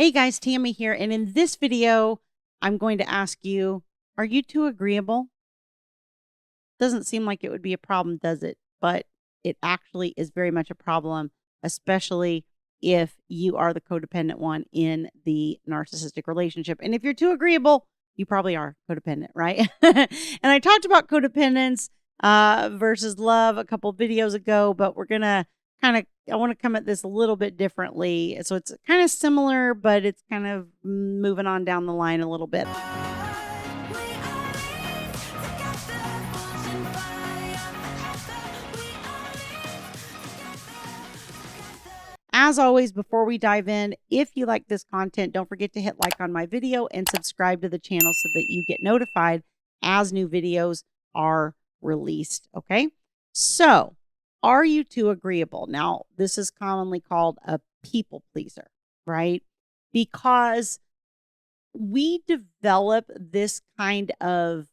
Hey guys, Tammy here, and in this video, I'm going to ask you, are you too agreeable? Doesn't seem like it would be a problem, does it? But it actually is very much a problem, especially if you are the codependent one in the narcissistic relationship. And if you're too agreeable, you probably are codependent, right? And I talked about codependence versus love a couple videos ago, but we're going to I want to come at this a little bit differently. So it's kind of similar, but it's kind of moving on down the line a little bit. As always, before we dive in, if you like this content, don't forget to hit like on my video and subscribe to the channel so that you get notified as new videos are released. Okay. So, are you too agreeable? Now, this is commonly called a people pleaser, right? Because we develop this kind of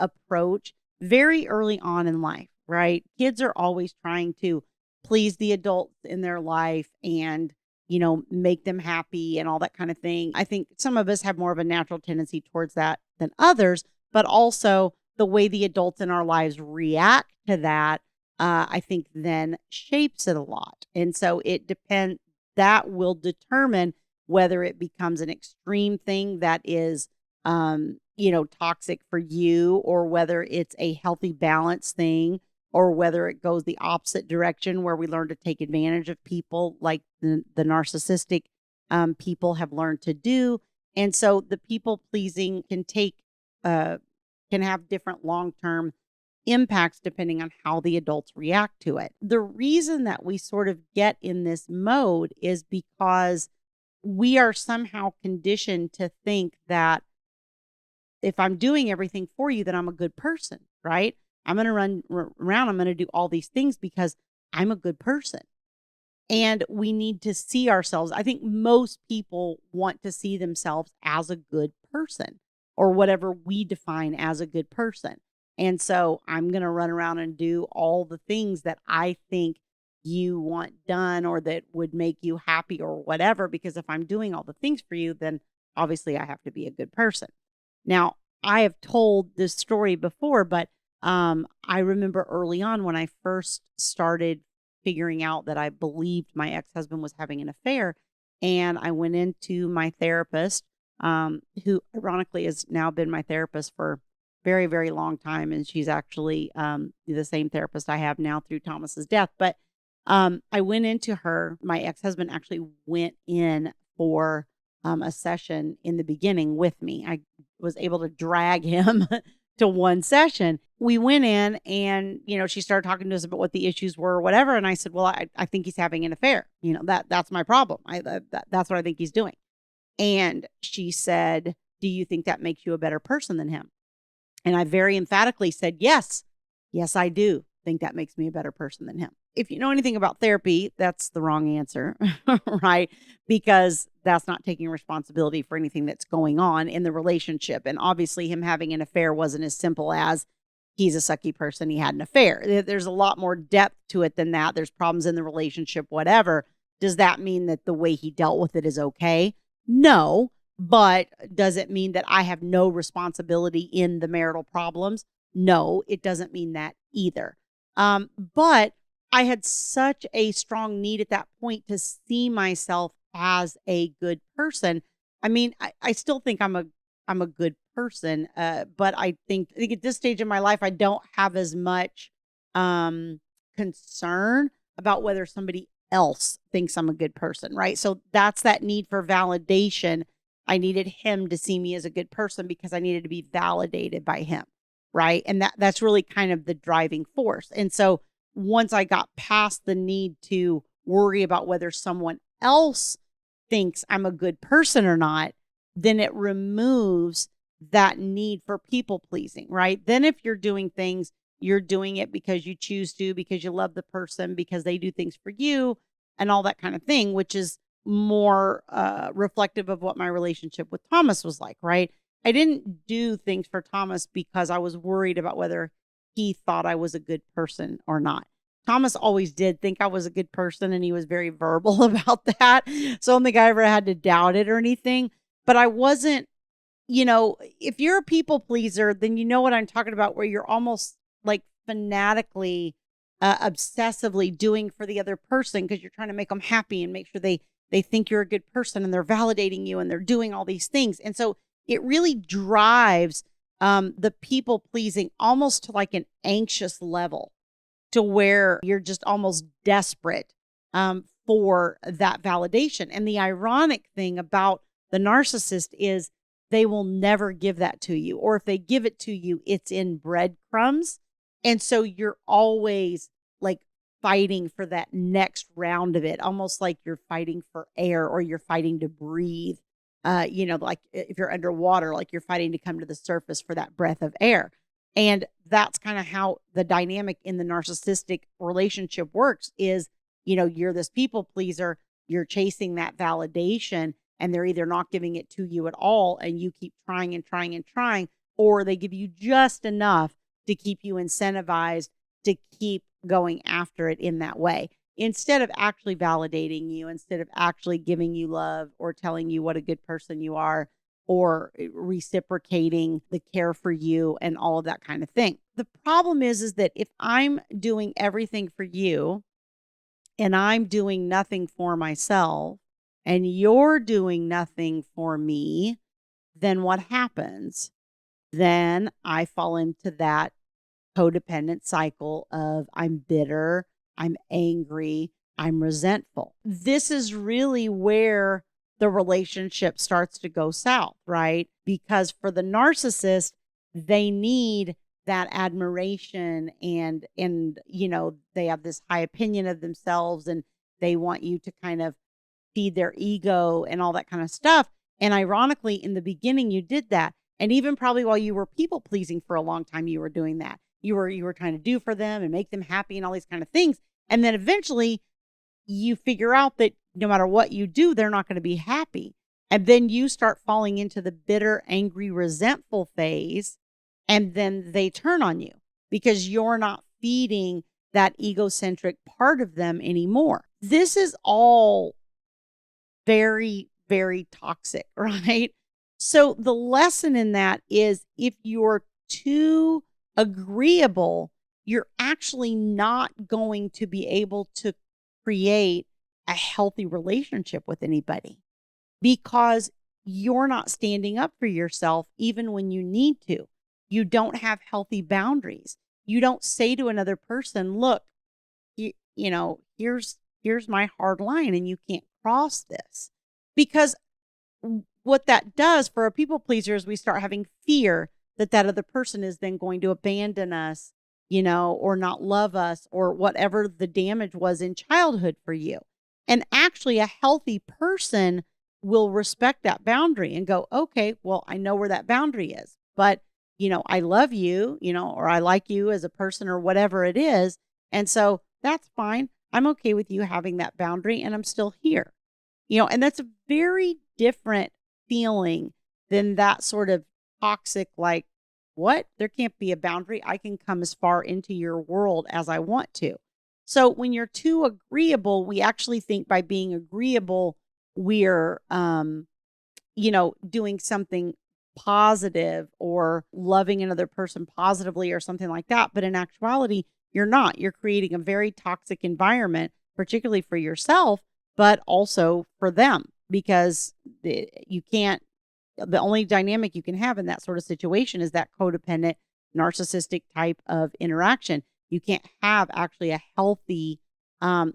approach very early on in life, right? Kids are always trying to please the adults in their life and, make them happy and all that kind of thing. I think some of us have more of a natural tendency towards that than others, but also the way the adults in our lives react to that, I think then shapes it a lot. And so it depends, that will determine whether it becomes an extreme thing that is, toxic for you, or whether it's a healthy balance thing, or whether it goes the opposite direction where we learn to take advantage of people like the narcissistic people have learned to do. And so the people pleasing can have different long-term impacts depending on how the adults react to it. The reason that we sort of get in this mode is because we are somehow conditioned to think that if I'm doing everything for you, then I'm a good person, right? I'm going to run around. I'm going to do all these things because I'm a good person. And we need to see ourselves. I think most people want to see themselves as a good person, or whatever we define as a good person. And so I'm going to run around and do all the things that I think you want done or that would make you happy or whatever, because if I'm doing all the things for you, then obviously I have to be a good person. Now, I have told this story before, but I remember early on when I first started figuring out that I believed my ex-husband was having an affair, and I went into my therapist, who ironically has now been my therapist for very, very long time. And she's actually the same therapist I have now through Thomas's death. But I went into her. My ex-husband actually went in for a session in the beginning with me. I was able to drag him to one session. We went in and, she started talking to us about what the issues were or whatever. And I said, well, I think he's having an affair. That's my problem. That's what I think he's doing. And she said, do you think that makes you a better person than him? And I very emphatically said, yes, I do think that makes me a better person than him. If you know anything about therapy, that's the wrong answer, right? Because that's not taking responsibility for anything that's going on in the relationship. And obviously him having an affair wasn't as simple as he's a sucky person, he had an affair. There's a lot more depth to it than that. There's problems in the relationship, whatever. Does that mean that the way he dealt with it is okay? No. But does it mean that I have no responsibility in the marital problems? No, it doesn't mean that either. But I had such a strong need at that point to see myself as a good person. I mean, I still think I'm a good person, but I think at this stage in my life, I don't have as much concern about whether somebody else thinks I'm a good person, right? So that's that need for validation. I needed him to see me as a good person because I needed to be validated by him, right? And that's really kind of the driving force. And so once I got past the need to worry about whether someone else thinks I'm a good person or not, then it removes that need for people pleasing, right? Then if you're doing things, you're doing it because you choose to, because you love the person, because they do things for you and all that kind of thing, which is more reflective of what my relationship with Thomas was like, right? I didn't do things for Thomas because I was worried about whether he thought I was a good person or not. Thomas always did think I was a good person, and he was very verbal about that. So I don't think I ever had to doubt it or anything. But I wasn't, if you're a people pleaser, then you know what I'm talking about, where you're almost like fanatically, obsessively doing for the other person because you're trying to make them happy and make sure they think you're a good person, and they're validating you and they're doing all these things. And so it really drives the people pleasing almost to like an anxious level, to where you're just almost desperate for that validation. And the ironic thing about the narcissist is they will never give that to you. Or if they give it to you, it's in breadcrumbs. And so you're always like fighting for that next round of it, almost like you're fighting for air, or you're fighting to breathe. Like if you're underwater, like you're fighting to come to the surface for that breath of air. And that's kind of how the dynamic in the narcissistic relationship works is, you're this people pleaser, you're chasing that validation, and they're either not giving it to you at all, and you keep trying and trying and trying, or they give you just enough to keep you incentivized to keep going after it in that way, instead of actually validating you, instead of actually giving you love or telling you what a good person you are, or reciprocating the care for you and all of that kind of thing. The problem is that if I'm doing everything for you and I'm doing nothing for myself and you're doing nothing for me, then what happens? Then I fall into that codependent cycle of I'm bitter, I'm angry, I'm resentful. This is really where the relationship starts to go south, right? Because for the narcissist, they need that admiration, and they have this high opinion of themselves, and they want you to kind of feed their ego and all that kind of stuff. And ironically, in the beginning, you did that. And even probably while you were people pleasing for a long time, you were doing that. You were trying to do for them and make them happy and all these kind of things. And then eventually you figure out that no matter what you do, they're not going to be happy. And then you start falling into the bitter, angry, resentful phase. And then they turn on you because you're not feeding that egocentric part of them anymore. This is all very, very toxic, right? So the lesson in that is, if you're too agreeable, you're actually not going to be able to create a healthy relationship with anybody, because you're not standing up for yourself even when you need to. You don't have healthy boundaries. You don't say to another person, look, here's my hard line and you can't cross this. Because what that does for a people pleaser is we start having fear that other person is then going to abandon us, or not love us, or whatever the damage was in childhood for you. And actually, a healthy person will respect that boundary and go, okay, well, I know where that boundary is, but, I love you, or I like you as a person, or whatever it is. And so that's fine. I'm okay with you having that boundary, and I'm still here, and that's a very different feeling than that sort of toxic, like, what? There can't be a boundary. I can come as far into your world as I want to. So when you're too agreeable, we actually think by being agreeable, we're, doing something positive or loving another person positively or something like that. But in actuality, you're not. You're creating a very toxic environment, particularly for yourself, but also for them, because you can't, the only dynamic you can have in that sort of situation is that codependent, narcissistic type of interaction. You can't have actually a healthy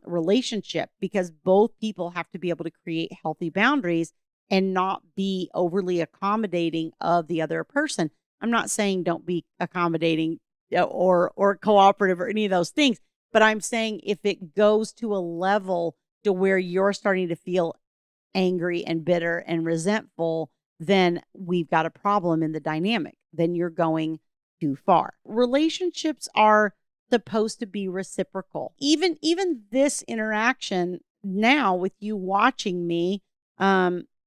relationship, because both people have to be able to create healthy boundaries and not be overly accommodating of the other person. I'm not saying don't be accommodating or cooperative or any of those things, but I'm saying if it goes to a level to where you're starting to feel angry and bitter and resentful, then we've got a problem in the dynamic. Then you're going too far. Relationships are supposed to be reciprocal. Even this interaction now with you watching me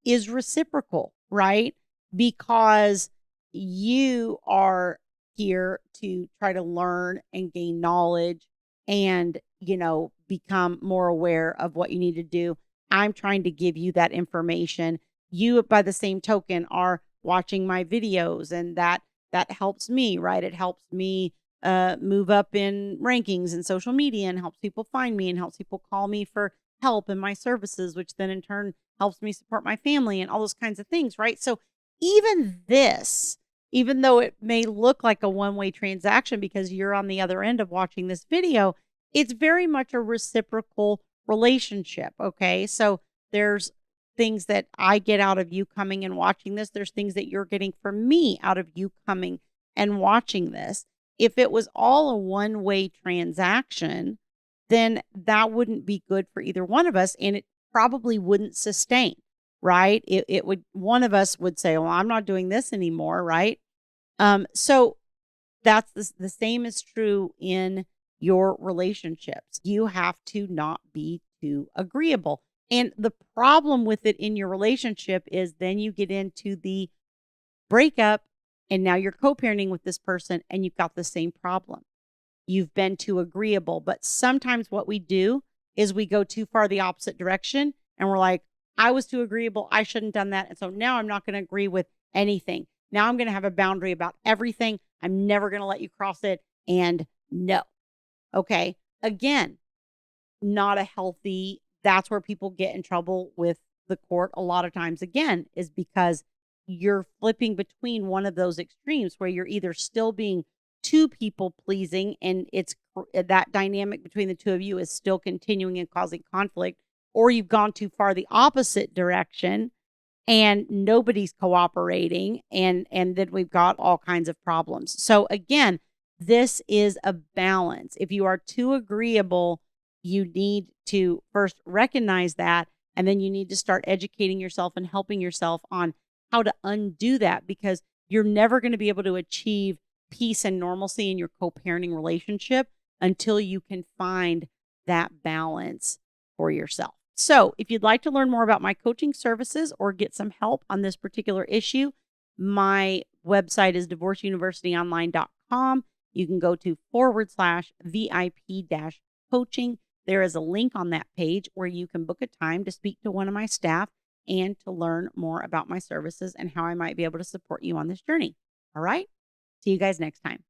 is reciprocal, right? Because you are here to try to learn and gain knowledge and, become more aware of what you need to do. I'm trying to give you that information. You, by the same token, are watching my videos, and that helps me, right? It helps me move up in rankings in social media, and helps people find me, and helps people call me for help in my services, which then in turn helps me support my family and all those kinds of things, right? So even this, even though it may look like a one-way transaction because you're on the other end of watching this video, it's very much a reciprocal relationship. Okay. So there's things that I get out of you coming and watching this. There's things that you're getting from me out of you coming and watching this. If it was all a one-way transaction, then that wouldn't be good for either one of us. And it probably wouldn't sustain, right? It would, one of us would say, well, I'm not doing this anymore. Right. So that's the same is true in your relationships. You have to not be too agreeable. And the problem with it in your relationship is then you get into the breakup, and now you're co-parenting with this person and you've got the same problem. You've been too agreeable. But sometimes what we do is we go too far the opposite direction, and we're like, I was too agreeable. I shouldn't have done that. And so now I'm not going to agree with anything. Now I'm going to have a boundary about everything. I'm never going to let you cross it. And no. Okay. Again, not a healthy, that's where people get in trouble with the court a lot of times, again, is because you're flipping between one of those extremes where you're either still being too people pleasing, and it's that dynamic between the two of you is still continuing and causing conflict, or you've gone too far the opposite direction and nobody's cooperating, and then we've got all kinds of problems. So again, this is a balance. If you are too agreeable, you need to first recognize that, and then you need to start educating yourself and helping yourself on how to undo that, because you're never going to be able to achieve peace and normalcy in your co-parenting relationship until you can find that balance for yourself. So if you'd like to learn more about my coaching services or get some help on this particular issue, my website is divorceuniversityonline.com. You can go to /VIP-coaching. There is a link on that page where you can book a time to speak to one of my staff and to learn more about my services and how I might be able to support you on this journey. All right. See you guys next time.